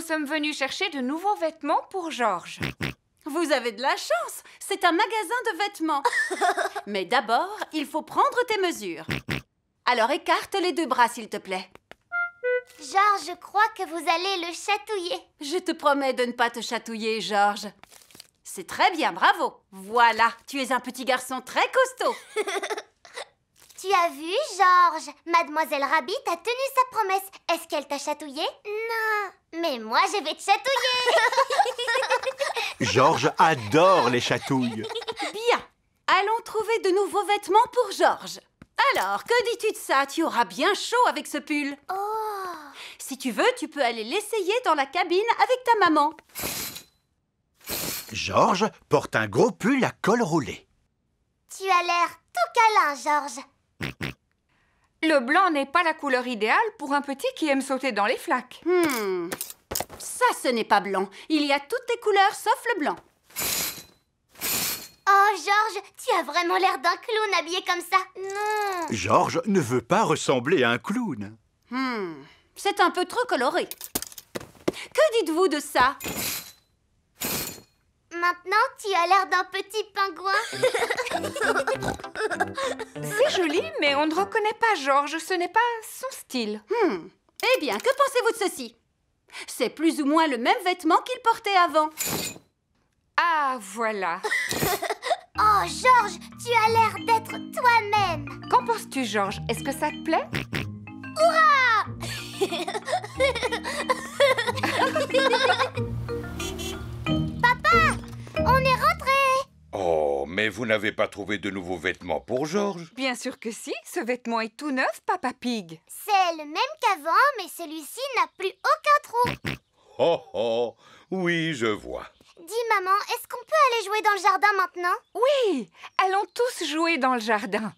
sommes venus chercher de nouveaux vêtements pour Georges. Vous avez de la chance, c'est un magasin de vêtements. Mais d'abord, il faut prendre tes mesures. Alors écarte les deux bras, s'il te plaît. Georges, je crois que vous allez le chatouiller. Je te promets de ne pas te chatouiller, Georges. C'est très bien, bravo. Voilà, tu es un petit garçon très costaud. Tu as vu, Georges? Mademoiselle Rabbit a tenu sa promesse. Est-ce qu'elle t'a chatouillé? Non. Mais moi, je vais te chatouiller. Georges adore les chatouilles. Bien, allons trouver de nouveaux vêtements pour Georges. Alors, que dis-tu de ça? Tu auras bien chaud avec ce pull. Oh. Si tu veux, tu peux aller l'essayer dans la cabine avec ta maman. Georges porte un gros pull à col roulé. Tu as l'air tout câlin, Georges. Le blanc n'est pas la couleur idéale pour un petit qui aime sauter dans les flaques. Ça, ce n'est pas blanc. Il y a toutes les couleurs sauf le blanc. Oh, Georges, tu as vraiment l'air d'un clown habillé comme ça. Non. Georges ne veut pas ressembler à un clown. C'est un peu trop coloré. Que dites-vous de ça? Maintenant, tu as l'air d'un petit pingouin. C'est joli, mais on ne reconnaît pas Georges. Ce n'est pas son style. Eh bien, que pensez-vous de ceci? C'est plus ou moins le même vêtement qu'il portait avant. Ah, voilà. Oh, Georges, tu as l'air d'être toi-même. Qu'en penses-tu, Georges? Est-ce que ça te plaît? Papa, on est rentré. Oh, mais vous n'avez pas trouvé de nouveaux vêtements pour Georges? Bien sûr que si. Ce vêtement est tout neuf, Papa Pig. C'est le même qu'avant, mais celui-ci n'a plus aucun trou. Oh, oh, oui, je vois. Dis, maman, est-ce qu'on peut aller jouer dans le jardin maintenant? Oui, allons tous jouer dans le jardin.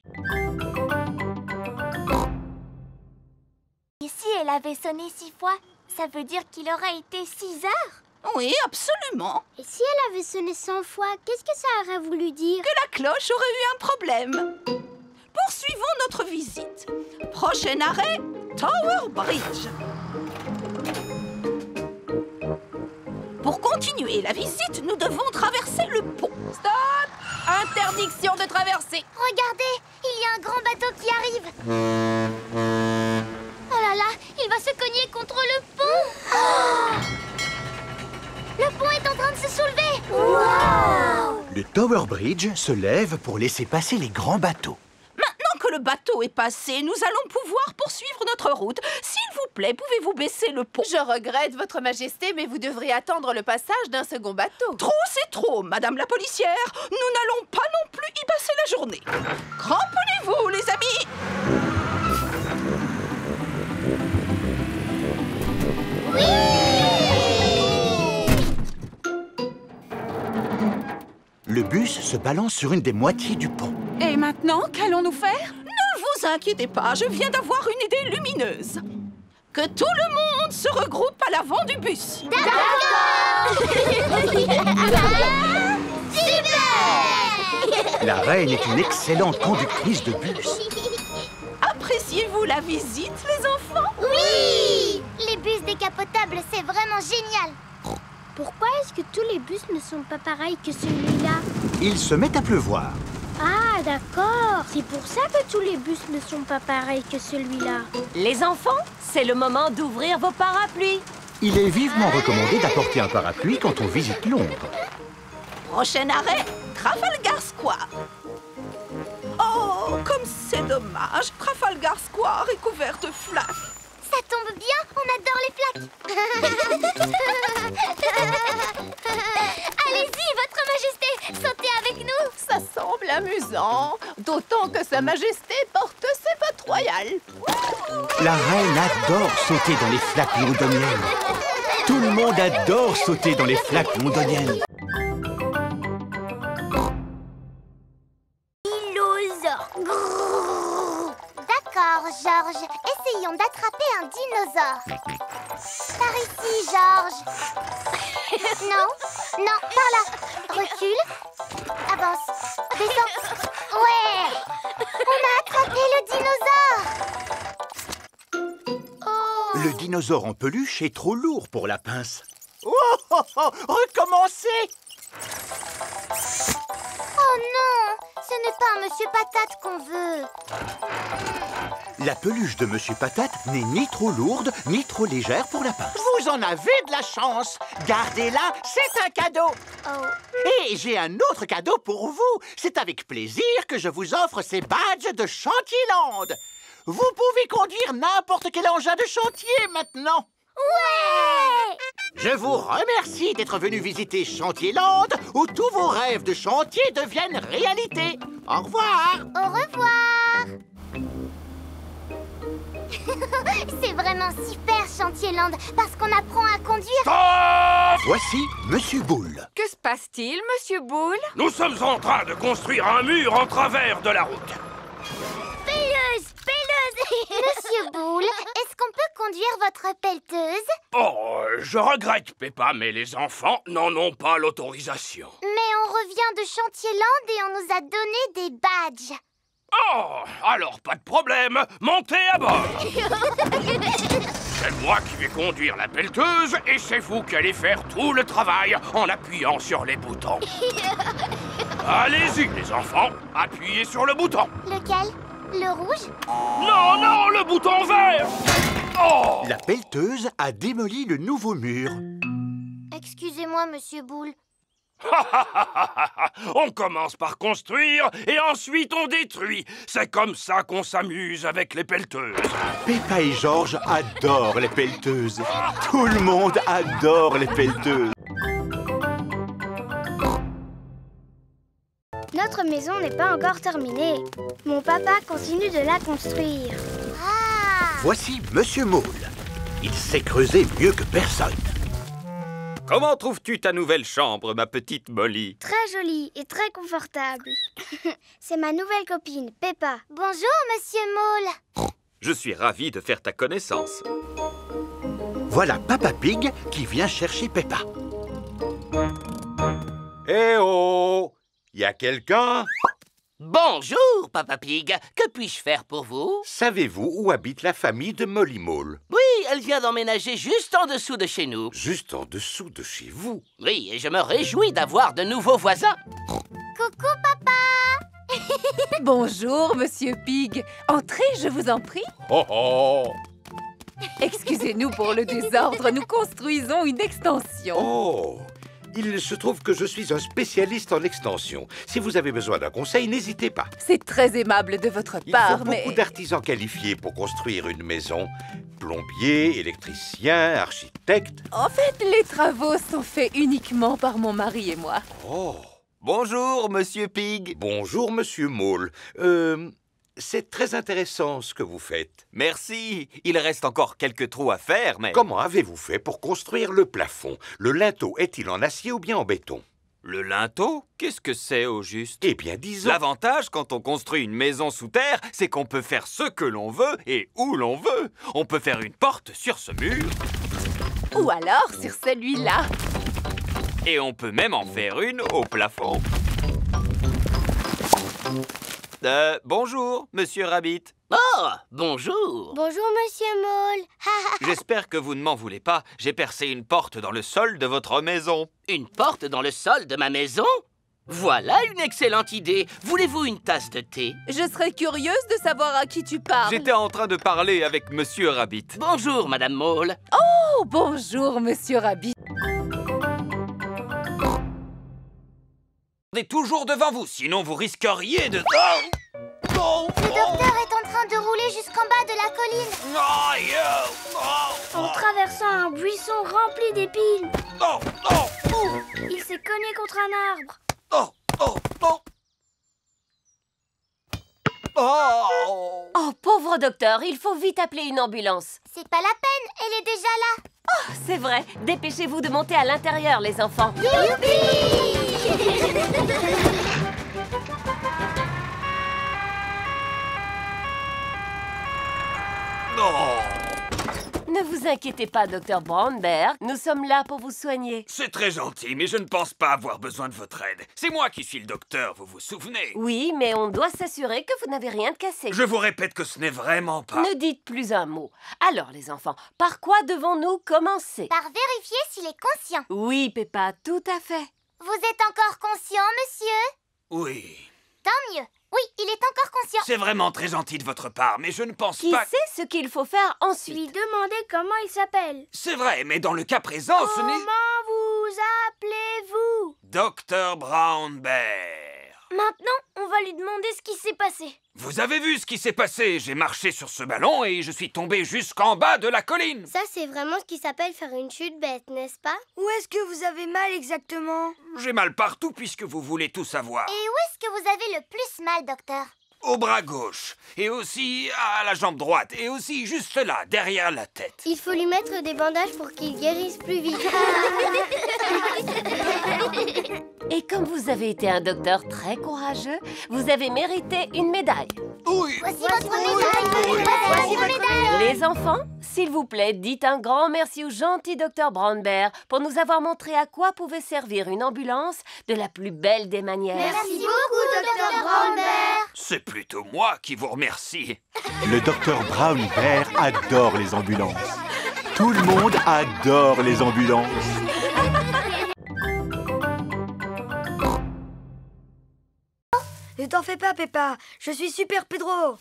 Et si elle avait sonné 6 fois, ça veut dire qu'il aurait été 6 heures? Oui, absolument. Et si elle avait sonné 100 fois, qu'est-ce que ça aurait voulu dire? Que la cloche aurait eu un problème. Poursuivons notre visite. Prochain arrêt, Tower Bridge. Pour continuer la visite, nous devons traverser le pont. Stop! Interdiction de traverser. Regardez, il y a un grand bateau qui arrive. Oh là là, il va se cogner contre le pont. Oh! Le pont est en train de se soulever. Wow! Le Tower Bridge se lève pour laisser passer les grands bateaux. Maintenant que le bateau est passé, nous allons pouvoir poursuivre notre route. S'il vous plaît, pouvez-vous baisser le pont? Je regrette, Votre Majesté, mais vous devrez attendre le passage d'un second bateau. Trop, c'est trop, Madame la policière. Nous n'allons pas non plus y passer la journée. Cramponnez-vous, les amis. Le bus se balance sur une des moitiés du pont. Et maintenant, qu'allons-nous faire? Ne vous inquiétez pas, je viens d'avoir une idée lumineuse. Que tout le monde se regroupe à l'avant du bus. Super! La reine est une excellente conductrice de bus. Appréciez-vous la visite, les enfants? Oui! Les bus décapotables, c'est vraiment génial. Pourquoi est-ce que tous les bus ne sont pas pareils que celui-là? Il se met à pleuvoir. Ah, d'accord. C'est pour ça que tous les bus ne sont pas pareils que celui-là. Les enfants, c'est le moment d'ouvrir vos parapluies. Il est vivement recommandé d'apporter un parapluie quand on visite Londres. Prochain arrêt, Trafalgar Square. Oh, comme c'est dommage. Trafalgar Square est couvert de flaques. Ça tombe bien, on adore les flaques. Allez-y, Votre Majesté, sautez avec nous. Ça semble amusant, d'autant que Sa Majesté porte ses bottes royales. La reine adore sauter dans les flaques londoniennes. Tout le monde adore sauter dans les flaques londoniennes. Dinosaure. Grrr. D'accord, Georges. Essayons d'attraper un dinosaure. Par ici, Georges. Non, non, par là. Recule. Avance. Descends. Ouais. On a attrapé le dinosaure. Oh. Le dinosaure en peluche est trop lourd pour la pince. Oh, oh, oh, recommencez! Oh non! Ce n'est pas un Monsieur Patate qu'on veut. La peluche de Monsieur Patate n'est ni trop lourde, ni trop légère pour la pince. Vous en avez de la chance. Gardez-la, c'est un cadeau. Oh. Et j'ai un autre cadeau pour vous. C'est avec plaisir que je vous offre ces badges de Chantierland. Vous pouvez conduire n'importe quel engin de chantier maintenant. Ouais! Je vous remercie d'être venu visiter Chantierland, où tous vos rêves de chantier deviennent réalité. Au revoir. Au revoir! C'est vraiment super, Chantierland, parce qu'on apprend à conduire. Stop! Voici Monsieur Boule. Que se passe-t-il, Monsieur Boule? Nous sommes en train de construire un mur en travers de la route. Pelleuse! Monsieur Boule, est-ce qu'on peut conduire votre pelleteuse? Oh, je regrette, Peppa, mais les enfants n'en ont pas l'autorisation. Mais on revient de Chantierland et on nous a donné des badges. Oh, alors pas de problème, montez à bord. C'est moi qui vais conduire la pelleteuse et c'est vous qui allez faire tout le travail en appuyant sur les boutons. Allez-y, les enfants, appuyez sur le bouton. Lequel? Le rouge? Non, non, le bouton vert. Oh! La pelleteuse a démoli le nouveau mur. Excusez-moi, Monsieur Boule. On commence par construire et ensuite on détruit. C'est comme ça qu'on s'amuse avec les pelleteuses. Peppa et Georges adorent les pelleteuses. Tout le monde adore les pelleteuses. Notre maison n'est pas encore terminée. Mon papa continue de la construire. Ah! Voici Monsieur Moule. Il sait creuser mieux que personne. Comment trouves-tu ta nouvelle chambre, ma petite Molly? Très jolie et très confortable. C'est ma nouvelle copine, Peppa. Bonjour, Monsieur Moule. Je suis ravi de faire ta connaissance. Voilà Papa Pig qui vient chercher Peppa. Eh oh! Y a quelqu'un? Bonjour, Papa Pig. Que puis-je faire pour vous? Savez-vous où habite la famille de Molly Mole? Oui, elle vient d'emménager juste en dessous de chez nous. Juste en dessous de chez vous? Oui, et je me réjouis d'avoir de nouveaux voisins. Coucou, papa. Bonjour, Monsieur Pig. Entrez, je vous en prie. Oh oh! Excusez-nous pour le désordre, nous construisons une extension. Oh! Il se trouve que je suis un spécialiste en extension. Si vous avez besoin d'un conseil, n'hésitez pas. C'est très aimable de votre Il part, faut mais... beaucoup d'artisans qualifiés pour construire une maison. Plombiers, électriciens, architectes. En fait, les travaux sont faits uniquement par mon mari et moi. Oh! Bonjour, Monsieur Pig. Bonjour, Monsieur Mole. C'est très intéressant ce que vous faites. Merci. Il reste encore quelques trous à faire, mais... Comment avez-vous fait pour construire le plafond? Le linteau est-il en acier ou bien en béton? Le linteau? Qu'est-ce que c'est au juste? Eh bien, disons... L'avantage quand on construit une maison sous terre, c'est qu'on peut faire ce que l'on veut et où l'on veut. On peut faire une porte sur ce mur. Ou alors sur celui-là. Et on peut même en faire une au plafond. Bonjour, Monsieur Rabbit. Oh, bonjour. Bonjour, Monsieur Mole. J'espère que vous ne m'en voulez pas. J'ai percé une porte dans le sol de votre maison. Une porte dans le sol de ma maison? Voilà une excellente idée. Voulez-vous une tasse de thé? Je serais curieuse de savoir à qui tu parles. J'étais en train de parler avec Monsieur Rabbit. Bonjour, Madame Mole. Oh, bonjour, Monsieur Rabbit. Regardez toujours devant vous, sinon vous risqueriez de... Le docteur est en train de rouler jusqu'en bas de la colline. En traversant un buisson rempli d'épines. Il s'est cogné contre un arbre. Oh, pauvre docteur, il faut vite appeler une ambulance. C'est pas la peine, elle est déjà là. Oh, c'est vrai. Dépêchez-vous de monter à l'intérieur, les enfants. Ne vous inquiétez pas, Dr. Brownberg. Nous sommes là pour vous soigner. C'est très gentil, mais je ne pense pas avoir besoin de votre aide. C'est moi qui suis le docteur, vous vous souvenez? Oui, mais on doit s'assurer que vous n'avez rien de cassé. Je vous répète que ce n'est vraiment pas... Ne dites plus un mot. Alors, les enfants, par quoi devons-nous commencer? Par vérifier s'il est conscient. Oui, Peppa, tout à fait. Vous êtes encore conscient, monsieur? Oui. Tant mieux. Oui, il est encore conscient. C'est vraiment très gentil de votre part, mais je ne pense Qui pas... sait ce qu'il faut faire ensuite? Lui demander comment il s'appelle. C'est vrai, mais dans le cas présent, ce n'est... Comment vous appelez-vous? Dr. Brown Bear. Maintenant, on va lui demander ce qui s'est passé. Vous avez vu ce qui s'est passé? J'ai marché sur ce ballon et je suis tombé jusqu'en bas de la colline. Ça, c'est vraiment ce qui s'appelle faire une chute bête, n'est-ce pas? Où est-ce que vous avez mal exactement? J'ai mal partout puisque vous voulez tout savoir. Et où est-ce que vous avez le plus mal, docteur? Au bras gauche, et aussi à la jambe droite, et aussi juste là, derrière la tête. Il faut lui mettre des bandages pour qu'il guérisse plus vite. Et comme vous avez été un docteur très courageux, vous avez mérité une médaille. Oui. Voici votre médaille. Voici vos médailles. Les enfants, s'il vous plaît, dites un grand merci au gentil docteur Brownberg pour nous avoir montré à quoi pouvait servir une ambulance de la plus belle des manières. Merci beaucoup, docteur Brownberg. C'est plutôt moi qui vous remercie. Le docteur Brown Bear adore les ambulances. Tout le monde adore les ambulances. Ne t'en fais pas, Peppa. Je suis Super Pedro.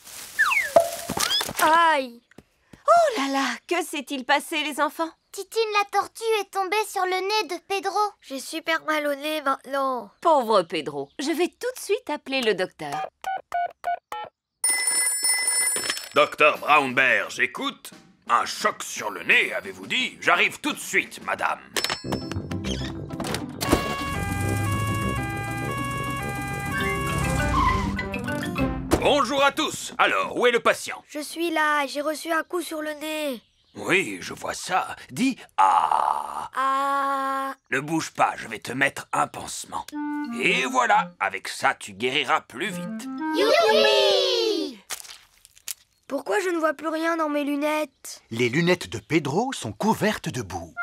Aïe. Oh là là, que s'est-il passé, les enfants? Titine la tortue est tombée sur le nez de Pedro. J'ai super mal au nez maintenant. Pauvre Pedro, je vais tout de suite appeler le docteur. Docteur Brown Bear, j'écoute. Un choc sur le nez, avez-vous dit? J'arrive tout de suite, madame. Bonjour à tous. Alors, où est le patient? Je suis là, j'ai reçu un coup sur le nez. Oui, je vois ça. Dis « Ah ». Ah. Ne bouge pas, je vais te mettre un pansement. Et voilà, avec ça, tu guériras plus vite. Youpi! Pourquoi je ne vois plus rien dans mes lunettes? Les lunettes de Pedro sont couvertes de boue.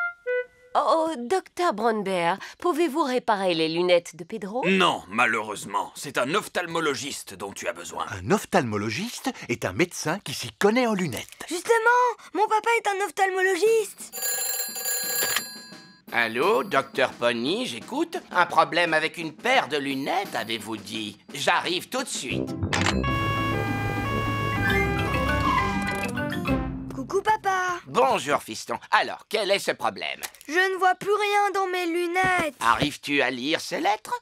Oh, docteur Brownberg, pouvez-vous réparer les lunettes de Pedro? Non, malheureusement, c'est un ophtalmologiste dont tu as besoin. Un ophtalmologiste est un médecin qui s'y connaît en lunettes. Justement, mon papa est un ophtalmologiste. Allô, docteur Pony, j'écoute. Un problème avec une paire de lunettes, avez-vous dit? J'arrive tout de suite. Coucou, papa. Bonjour, fiston. Alors, quel est ce problème? Je ne vois plus rien dans mes lunettes. Arrives-tu à lire ces lettres?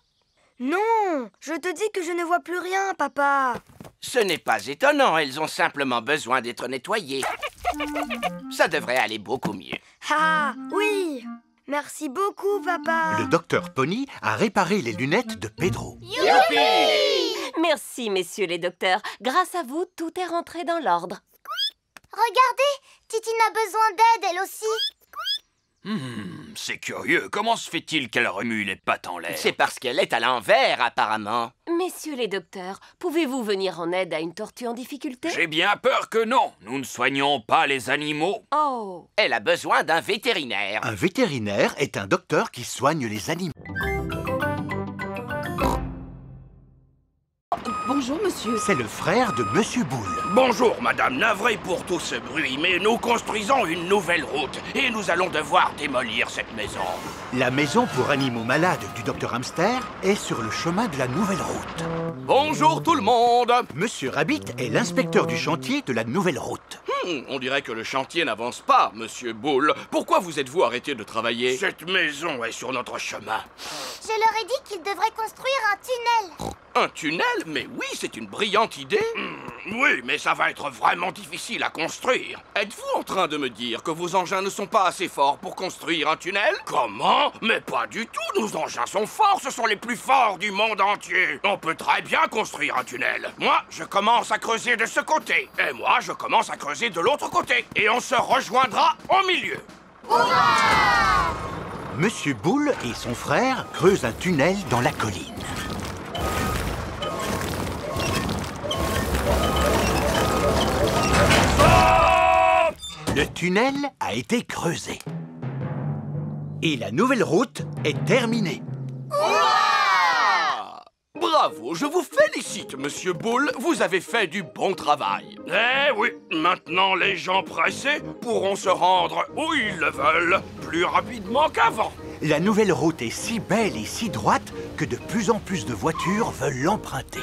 Non, je te dis que je ne vois plus rien, papa. Ce n'est pas étonnant, elles ont simplement besoin d'être nettoyées. Ça devrait aller beaucoup mieux. Ah, oui. Merci beaucoup, papa. Le docteur Pony a réparé les lunettes de Pedro. Youpi! Merci, messieurs les docteurs. Grâce à vous, tout est rentré dans l'ordre. Regardez, Titine a besoin d'aide, elle aussi. C'est curieux. Comment se fait-il qu'elle remue les pattes en l'air? C'est parce qu'elle est à l'envers, apparemment. Messieurs les docteurs, pouvez-vous venir en aide à une tortue en difficulté? J'ai bien peur que non. Nous ne soignons pas les animaux. Oh. Elle a besoin d'un vétérinaire. Un vétérinaire est un docteur qui soigne les animaux. Bonjour, monsieur. C'est le frère de Monsieur Boule. Bonjour, madame. Navré pour tout ce bruit, mais nous construisons une nouvelle route et nous allons devoir démolir cette maison. La maison pour animaux malades du docteur Hamster est sur le chemin de la nouvelle route. Bonjour tout le monde. Monsieur Rabbit est l'inspecteur du chantier de la nouvelle route. On dirait que le chantier n'avance pas, monsieur Bull. Pourquoi vous êtes-vous arrêté de travailler? Cette maison est sur notre chemin. Je leur ai dit qu'ils devraient construire un tunnel. Un tunnel? Mais oui, c'est une brillante idée. Oui, mais ça va être vraiment difficile à construire. Êtes-vous en train de me dire que vos engins ne sont pas assez forts pour construire un tunnel? Comment? Mais pas du tout, nos engins sont forts, ce sont les plus forts du monde entier. On peut très bien construire un tunnel. Moi, je commence à creuser de ce côté. Et moi, je commence à creuser de l'autre côté. Et on se rejoindra au milieu. Hurrah! Monsieur Boule et son frère creusent un tunnel dans la colline. Le tunnel a été creusé. Et la nouvelle route est terminée. Bravo, je vous félicite, Monsieur Bull. Vous avez fait du bon travail. Eh oui, maintenant les gens pressés pourront se rendre où ils le veulent, plus rapidement qu'avant. La nouvelle route est si belle et si droite que de plus en plus de voitures veulent l'emprunter.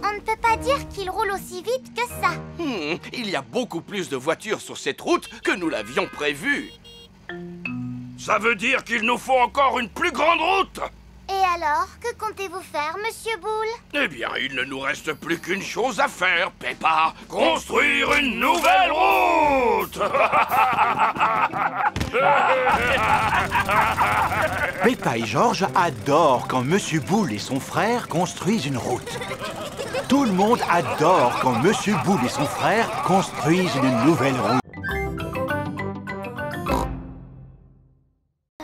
On ne peut pas dire qu'il roule aussi vite que ça. Il y a beaucoup plus de voitures sur cette route que nous l'avions prévu. Ça veut dire qu'il nous faut encore une plus grande route. Et alors, que comptez-vous faire, Monsieur Bull? Eh bien, il ne nous reste plus qu'une chose à faire, Peppa. Construire une nouvelle route. Peppa et George adorent quand Monsieur Bull et son frère construisent une route. Tout le monde adore quand Monsieur Bull et son frère construisent une nouvelle route.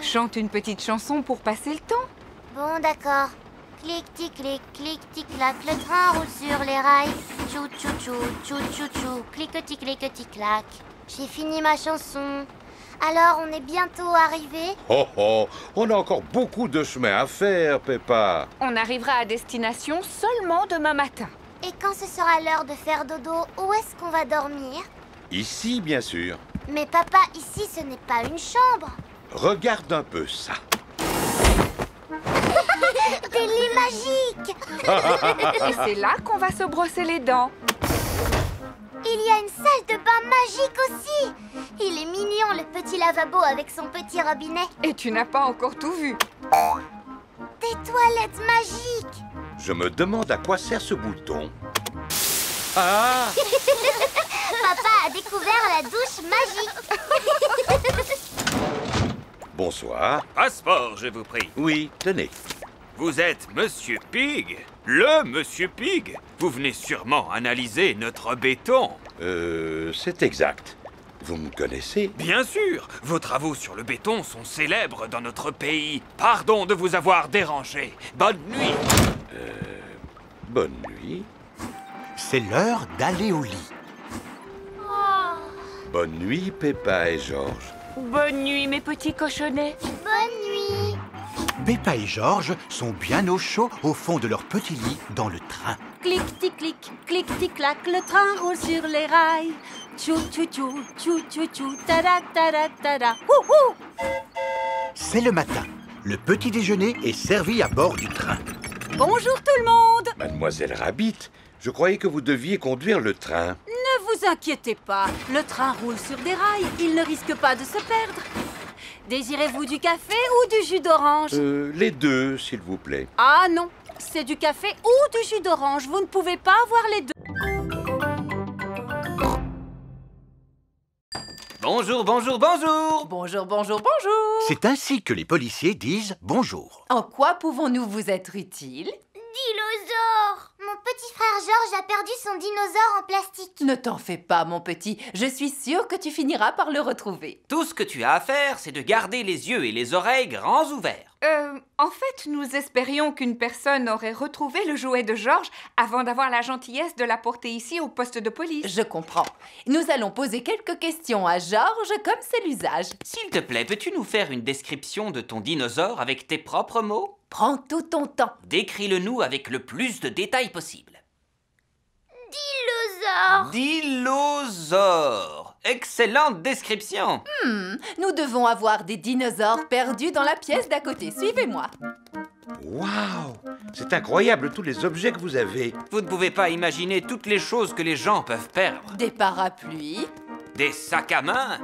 Chante une petite chanson pour passer le temps. Bon, d'accord. Clic-tic-clic, clic-tic-clac, le train roule sur les rails. Tchou-tchou-tchou, tchou-tchou-tchou, clic-tic-clic-tic-clac. J'ai fini ma chanson. Alors, on est bientôt arrivé? Oh oh, on a encore beaucoup de chemin à faire, Peppa. On arrivera à destination seulement demain matin. Et quand ce sera l'heure de faire dodo, où est-ce qu'on va dormir? Ici, bien sûr. Mais papa, ici, ce n'est pas une chambre. Regarde un peu ça. Des lits magiques. Et c'est là qu'on va se brosser les dents. Il y a une salle de bain magique aussi. Il est mignon, le petit lavabo avec son petit robinet. Et tu n'as pas encore tout vu. Des toilettes magiques. Je me demande à quoi sert ce bouton. Ah! Papa a découvert la douche magique. Bonsoir. Passeport, je vous prie. Oui, tenez. Vous êtes Monsieur Pig? Le Monsieur Pig? Vous venez sûrement analyser notre béton. C'est exact. Vous me connaissez? Bien sûr. Vos travaux sur le béton sont célèbres dans notre pays. Pardon de vous avoir dérangé. Bonne nuit. Bonne nuit. C'est l'heure d'aller au lit. Bonne nuit, Peppa et George. Bonne nuit, mes petits cochonnets. Bonne nuit. Peppa et George sont bien au chaud au fond de leur petit lit dans le train. Clic-tic-clic, clic-tic-clac, le train roule sur les rails. Tchou-tchou-tchou, tchou-tchou-tchou, tada-tada-tada. Wouhou! C'est le matin. Le petit déjeuner est servi à bord du train. Bonjour tout le monde! Mademoiselle Rabbit, je croyais que vous deviez conduire le train. Ne vous inquiétez pas, le train roule sur des rails, il ne risque pas de se perdre. Désirez-vous du café ou du jus d'orange? Les deux, s'il vous plaît. Ah non, c'est du café ou du jus d'orange, vous ne pouvez pas avoir les deux. Bonjour, bonjour, bonjour. Bonjour, bonjour, bonjour. C'est ainsi que les policiers disent bonjour. En quoi pouvons-nous vous être utiles? Dinosaure! Mon petit frère George a perdu son dinosaure en plastique. Ne t'en fais pas, mon petit. Je suis sûre que tu finiras par le retrouver. Tout ce que tu as à faire, c'est de garder les yeux et les oreilles grands ouverts. En fait, nous espérions qu'une personne aurait retrouvé le jouet de George avant d'avoir la gentillesse de l'apporter ici au poste de police. Je comprends. Nous allons poser quelques questions à George, comme c'est l'usage. S'il te plaît, peux-tu nous faire une description de ton dinosaure avec tes propres mots? Prends tout ton temps. Décris-le-nous avec le plus de détails possible. Dinosaure! Dinosaure! Excellente description! Nous devons avoir des dinosaures perdus dans la pièce d'à côté. Suivez-moi. Waouh! C'est incroyable tous les objets que vous avez. Vous ne pouvez pas imaginer toutes les choses que les gens peuvent perdre. Des parapluies. Des sacs à main.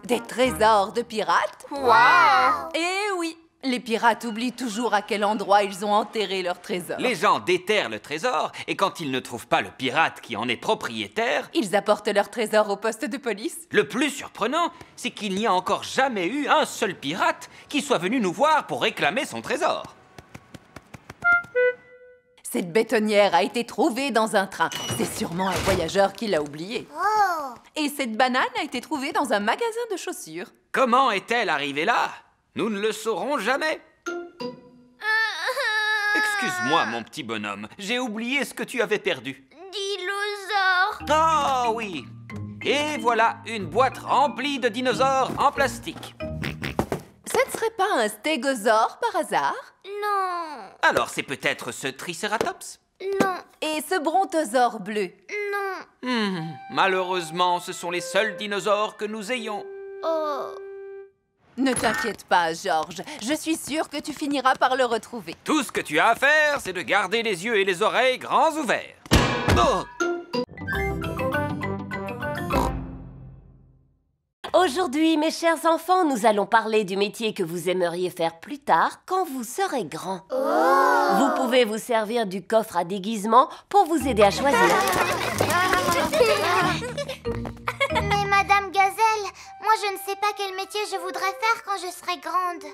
Des trésors de pirates. Wow! Eh oui! Les pirates oublient toujours à quel endroit ils ont enterré leur trésor. Les gens déterrent le trésor et quand ils ne trouvent pas le pirate qui en est propriétaire, ils apportent leur trésor au poste de police. Le plus surprenant, c'est qu'il n'y a encore jamais eu un seul pirate qui soit venu nous voir pour réclamer son trésor. Cette bétonnière a été trouvée dans un train. C'est sûrement un voyageur qui l'a oubliée. Oh! Et cette banane a été trouvée dans un magasin de chaussures. Comment est-elle arrivée là? Nous ne le saurons jamais. Excuse-moi, mon petit bonhomme. J'ai oublié ce que tu avais perdu. Dinosaure! Oh oui! Et voilà une boîte remplie de dinosaures en plastique. Ce ne serait pas un stégosaure par hasard? Non. Alors c'est peut-être ce Triceratops? Non. Et ce brontosaure bleu? Non. Malheureusement, ce sont les seuls dinosaures que nous ayons. Oh. Ne t'inquiète pas, Georges. Je suis sûre que tu finiras par le retrouver. Tout ce que tu as à faire, c'est de garder les yeux et les oreilles grands ouverts. Oh! Aujourd'hui, mes chers enfants, nous allons parler du métier que vous aimeriez faire plus tard quand vous serez grands. Vous pouvez vous servir du coffre à déguisement pour vous aider à choisir. Mais Madame Gazelle, moi je ne sais pas quel métier je voudrais faire quand je serai grande.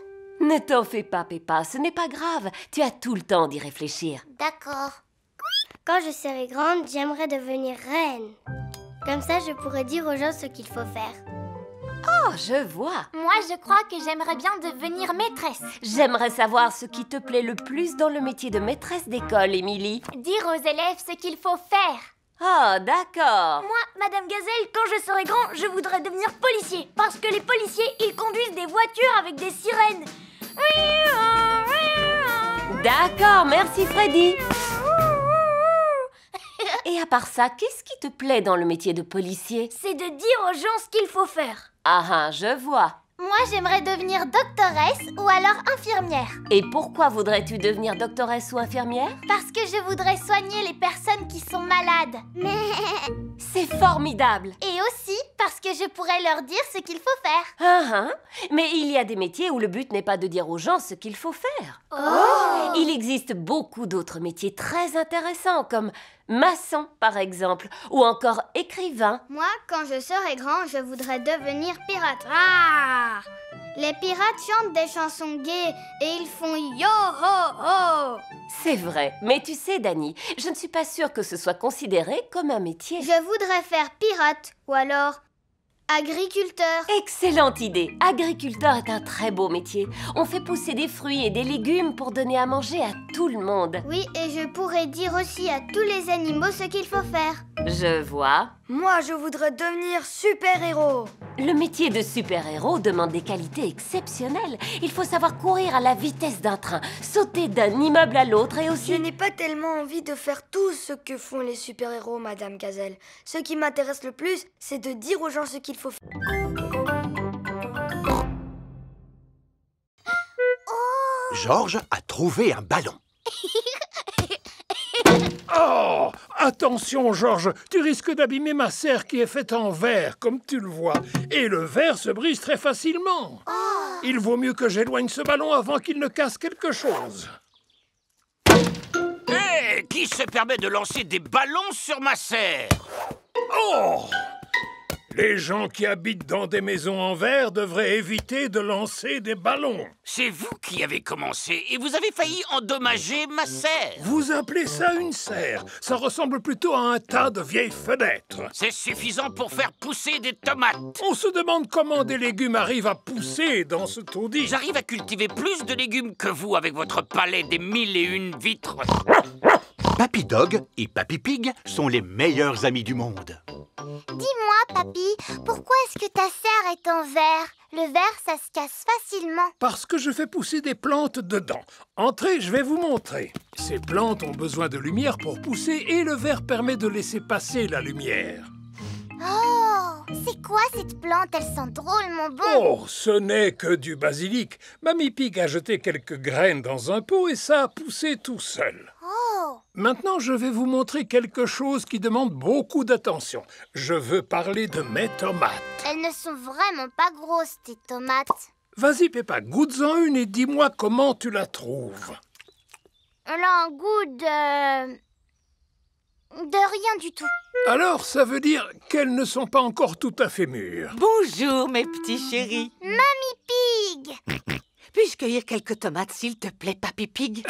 Ne t'en fais pas, Peppa, ce n'est pas grave. Tu as tout le temps d'y réfléchir. D'accord. Quand je serai grande, j'aimerais devenir reine. Comme ça, je pourrais dire aux gens ce qu'il faut faire. Oh, je vois. Moi, je crois que j'aimerais bien devenir maîtresse. J'aimerais savoir ce qui te plaît le plus dans le métier de maîtresse d'école, Émilie. Dire aux élèves ce qu'il faut faire. Oh, d'accord. Moi, Madame Gazelle, quand je serai grand, je voudrais devenir policier. Parce que les policiers, ils conduisent des voitures avec des sirènes. D'accord, merci Freddy. Et à part ça, qu'est-ce qui te plaît dans le métier de policier? C'est de dire aux gens ce qu'il faut faire. Ah, je vois. Moi, j'aimerais devenir doctoresse ou alors infirmière. Et pourquoi voudrais-tu devenir doctoresse ou infirmière? Parce que je voudrais soigner les personnes qui sont malades. C'est formidable. Et aussi parce que je pourrais leur dire ce qu'il faut faire. Mais il y a des métiers où le but n'est pas de dire aux gens ce qu'il faut faire. Il existe beaucoup d'autres métiers très intéressants comme maçon, par exemple, ou encore écrivain. Moi, quand je serai grand, je voudrais devenir pirate. Ah! Les pirates chantent des chansons gaies et ils font yo-ho-ho. C'est vrai, mais tu sais, Dani, je ne suis pas sûre que ce soit considéré comme un métier. Je voudrais faire pirate ou alors agriculteur. Excellente idée. Agriculteur est un très beau métier. On fait pousser des fruits et des légumes pour donner à manger à tout le monde. Oui, et je pourrais dire aussi à tous les animaux ce qu'il faut faire. Je vois. Moi, je voudrais devenir super-héros. Le métier de super-héros demande des qualités exceptionnelles. Il faut savoir courir à la vitesse d'un train, sauter d'un immeuble à l'autre et aussi... Je n'ai pas tellement envie de faire tout ce que font les super-héros, Madame Gazelle. Ce qui m'intéresse le plus, c'est de dire aux gens ce qu'il faut faire. Georges a trouvé un ballon. Oh! Attention, Georges, tu risques d'abîmer ma serre qui est faite en verre, comme tu le vois. Et le verre se brise très facilement. Il vaut mieux que j'éloigne ce ballon avant qu'il ne casse quelque chose. Hé! Qui se permet de lancer des ballons sur ma serre? Oh! Les gens qui habitent dans des maisons en verre devraient éviter de lancer des ballons. C'est vous qui avez commencé et vous avez failli endommager ma serre. Vous appelez ça une serre? Ça ressemble plutôt à un tas de vieilles fenêtres. C'est suffisant pour faire pousser des tomates. On se demande comment des légumes arrivent à pousser dans ce taudis. J'arrive à cultiver plus de légumes que vous avec votre palais des 1001 vitres. Papy Dog et Papy Pig sont les meilleurs amis du monde. Dis-moi, Papy, pourquoi est-ce que ta serre est en verre? Le verre, ça se casse facilement. Parce que je fais pousser des plantes dedans. Entrez, je vais vous montrer. Ces plantes ont besoin de lumière pour pousser et le verre permet de laisser passer la lumière. Oh, c'est quoi cette plante? Elle sent drôlement bon. Oh, ce n'est que du basilic. Mamie Pig a jeté quelques graines dans un pot et ça a poussé tout seul. Oh. Maintenant, je vais vous montrer quelque chose qui demande beaucoup d'attention. Je veux parler de mes tomates. Elles ne sont vraiment pas grosses, tes tomates. Vas-y, Peppa, goûte-en une et dis-moi comment tu la trouves. Elle a un goût de rien du tout. Alors, ça veut dire qu'elles ne sont pas encore tout à fait mûres. Bonjour, mes petits chéris. Mamie Pig! Puis-je cueillir quelques tomates, s'il te plaît, Papy Pig?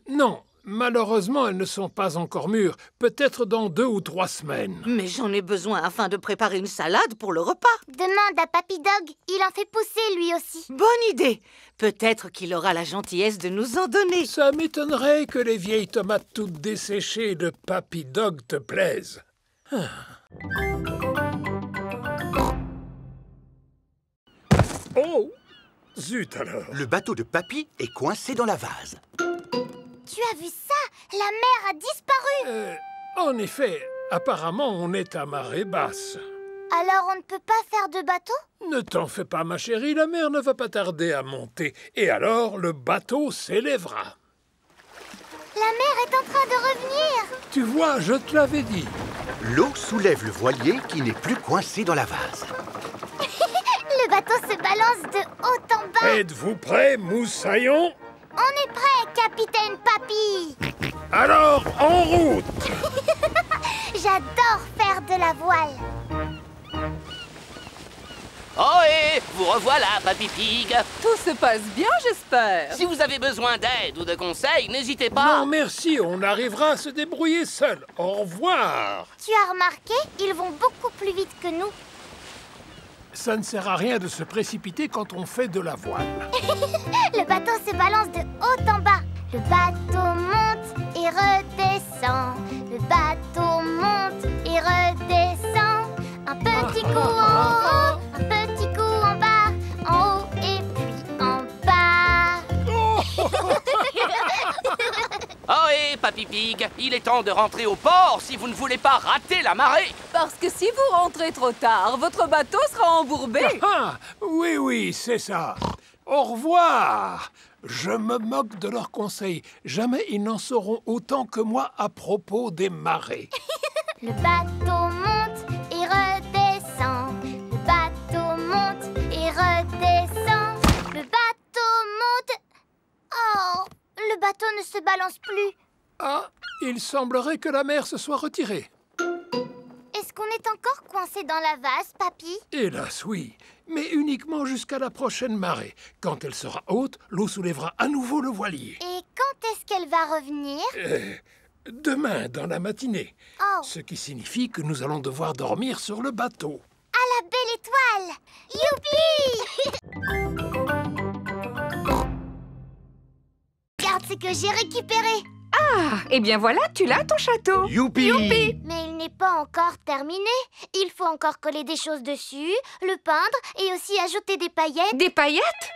Non. Malheureusement, elles ne sont pas encore mûres. Peut-être dans 2 ou 3 semaines. Mais j'en ai besoin afin de préparer une salade pour le repas. Demande à Papy Dog. Il en fait pousser, lui aussi. Bonne idée. Peut-être qu'il aura la gentillesse de nous en donner. Ça m'étonnerait que les vieilles tomates toutes desséchées de Papy Dog te plaisent. Oh! Zut alors! Le bateau de Papy est coincé dans la vase. Tu as vu ça? La mer a disparu! En effet, apparemment, on est à marée basse. Alors on ne peut pas faire de bateau? Ne t'en fais pas, ma chérie, la mer ne va pas tarder à monter. Et alors, le bateau s'élèvera. La mer est en train de revenir! Tu vois, je te l'avais dit. L'eau soulève le voilier qui n'est plus coincé dans la vase. Le bateau se balance de haut en bas! Êtes-vous prêts, moussaillons? On est prêt, capitaine Papy! Alors, en route! J'adore faire de la voile! Ohé, vous revoilà, Papy Pig. Tout se passe bien, j'espère. Si vous avez besoin d'aide ou de conseils, n'hésitez pas. Non, merci, on arrivera à se débrouiller seul. Au revoir. Tu as remarqué, ils vont beaucoup plus vite que nous. Ça ne sert à rien de se précipiter quand on fait de la voile. Le bateau se balance de haut en bas. Le bateau monte et redescend. Le bateau monte et redescend. Un petit coup en haut, un petit coup en bas, en haut et puis en bas. Ohé, Papy Pig, il est temps de rentrer au port si vous ne voulez pas rater la marée. Parce que si vous rentrez trop tard, votre bateau sera embourbé. Ah, oui, c'est ça. Au revoir. Je me moque de leurs conseils. Jamais ils n'en sauront autant que moi à propos des marées. Le bateau monte et redescend. Le bateau monte et redescend. Le bateau monte... Oh, le bateau ne se balance plus. Ah, il semblerait que la mer se soit retirée. Est-ce qu'on est encore coincé dans la vase, Papy? Hélas, oui. Mais uniquement jusqu'à la prochaine marée. Quand elle sera haute, l'eau soulèvera à nouveau le voilier. Et quand est-ce qu'elle va revenir? Demain, dans la matinée. Oh. Ce qui signifie que nous allons devoir dormir sur le bateau. À la belle étoile! Youpi! Regarde ce que j'ai récupéré! Ah, eh bien voilà, tu l'as ton château. Youpi! Youpi! Mais il n'est pas encore terminé. Il faut encore coller des choses dessus, le peindre et aussi ajouter des paillettes. Des paillettes?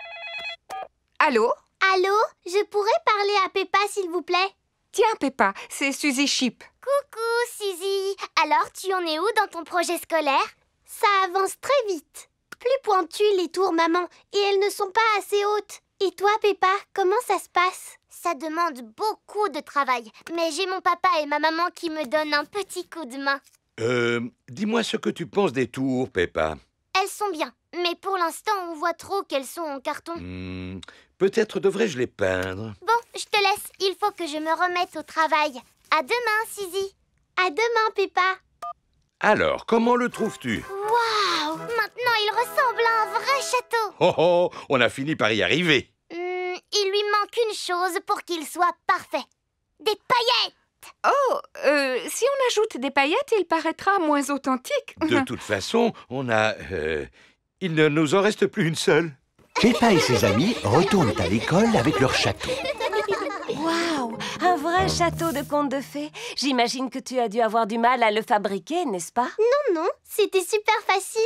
Allô? Allô? Je pourrais parler à Peppa, s'il vous plaît? Tiens, Peppa, c'est Suzy Chip. Coucou, Suzy. Alors, tu en es où dans ton projet scolaire? Ça avance très vite. Plus pointues les tours, maman, et elles ne sont pas assez hautes. Et toi, Peppa, comment ça se passe? Ça demande beaucoup de travail, mais j'ai mon papa et ma maman qui me donnent un petit coup de main. Dis-moi ce que tu penses des tours, Peppa. Elles sont bien, mais pour l'instant, on voit trop qu'elles sont en carton. Peut-être devrais-je les peindre. Bon, je te laisse. Il faut que je me remette au travail. À demain, Suzy. À demain, Peppa. Alors, comment le trouves-tu? Waouh! Maintenant, il ressemble à un vrai château. Oh oh, on a fini par y arriver. Il lui manque une chose pour qu'il soit parfait. Des paillettes! Oh, si on ajoute des paillettes, il paraîtra moins authentique. De toute façon, il ne nous en reste plus une seule. Peppa et ses amis retournent à l'école avec leur château. Waouh, un vrai château de contes de fées. J'imagine que tu as dû avoir du mal à le fabriquer, n'est-ce pas? Non, c'était super facile.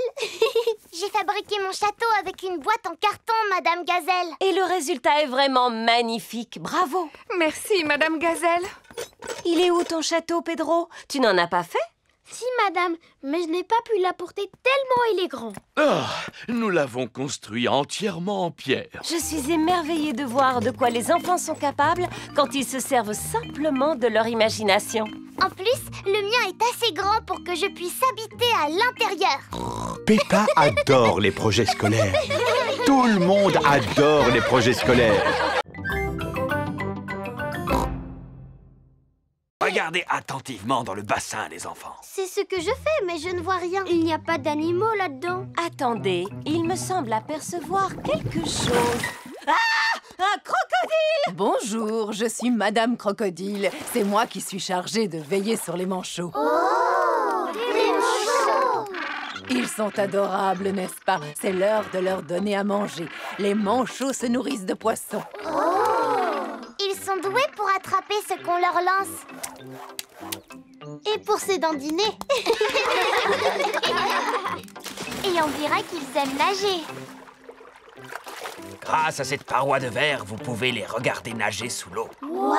J'ai fabriqué mon château avec une boîte en carton, Madame Gazelle. Et le résultat est vraiment magnifique. Bravo. Merci, Madame Gazelle. Il est où ton château, Pedro? Tu n'en as pas fait? Si, madame, mais je n'ai pas pu l'apporter tellement il est grand. Ah, nous l'avons construit entièrement en pierre. Je suis émerveillée de voir de quoi les enfants sont capables quand ils se servent simplement de leur imagination. En plus, le mien est assez grand pour que je puisse habiter à l'intérieur. Peppa adore les projets scolaires. Tout le monde adore les projets scolaires. Regardez attentivement dans le bassin, les enfants. C'est ce que je fais, mais je ne vois rien. Il n'y a pas d'animaux là-dedans. Attendez, il me semble apercevoir quelque chose. Ah! Un crocodile! Bonjour, je suis Madame Crocodile. C'est moi qui suis chargée de veiller sur les manchots. Oh! Les manchots! Ils sont adorables, n'est-ce pas? C'est l'heure de leur donner à manger. Les manchots se nourrissent de poissons. Ils sont doués pour attraper ce qu'on leur lance. Et pour se dandiner. Et on dirait qu'ils aiment nager. Grâce à cette paroi de verre, vous pouvez les regarder nager sous l'eau. Waouh!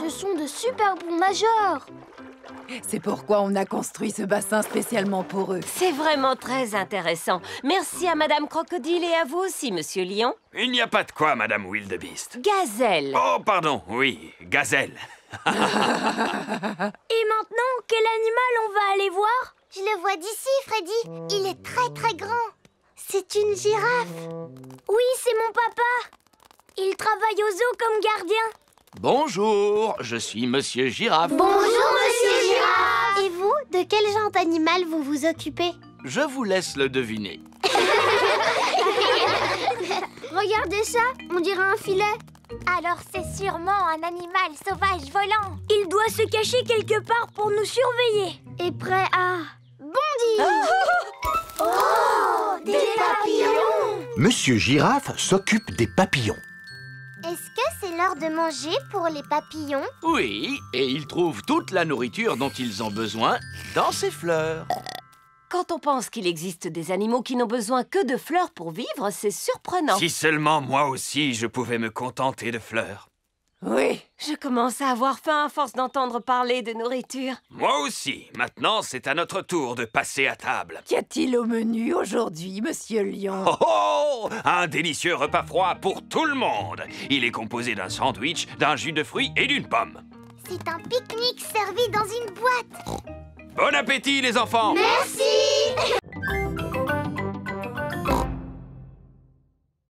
Ce sont de super bons nageurs! C'est pourquoi on a construit ce bassin spécialement pour eux. C'est vraiment très intéressant. Merci à Madame Crocodile et à vous aussi, Monsieur Lion. Il n'y a pas de quoi, Madame Wildebeest. Gazelle. Oh, pardon, oui, gazelle. Et maintenant, quel animal on va aller voir? Je le vois d'ici, Freddy. Il est très très grand. C'est une girafe. Oui, c'est mon papa. Il travaille au zoo comme gardien. Bonjour, je suis Monsieur Girafe. Bonjour, Monsieur Girafe. Et vous, de quel genre d'animal vous vous occupez? Je vous laisse le deviner. Regardez ça, on dirait un filet. Alors c'est sûrement un animal sauvage volant. Il doit se cacher quelque part pour nous surveiller. Et prêt à bondir. Oh, des papillons. Monsieur Girafe s'occupe des papillons. Est-ce que c'est l'heure de manger pour les papillons? Oui, et ils trouvent toute la nourriture dont ils ont besoin dans ces fleurs. Quand on pense qu'il existe des animaux qui n'ont besoin que de fleurs pour vivre, c'est surprenant. Si seulement moi aussi je pouvais me contenter de fleurs. Oui, je commence à avoir faim à force d'entendre parler de nourriture. Moi aussi. Maintenant, c'est à notre tour de passer à table. Qu'y a-t-il au menu aujourd'hui, Monsieur Lion? Oh oh! Un délicieux repas froid pour tout le monde. Il est composé d'un sandwich, d'un jus de fruits et d'une pomme. C'est un pique-nique servi dans une boîte. Bon appétit, les enfants! Merci.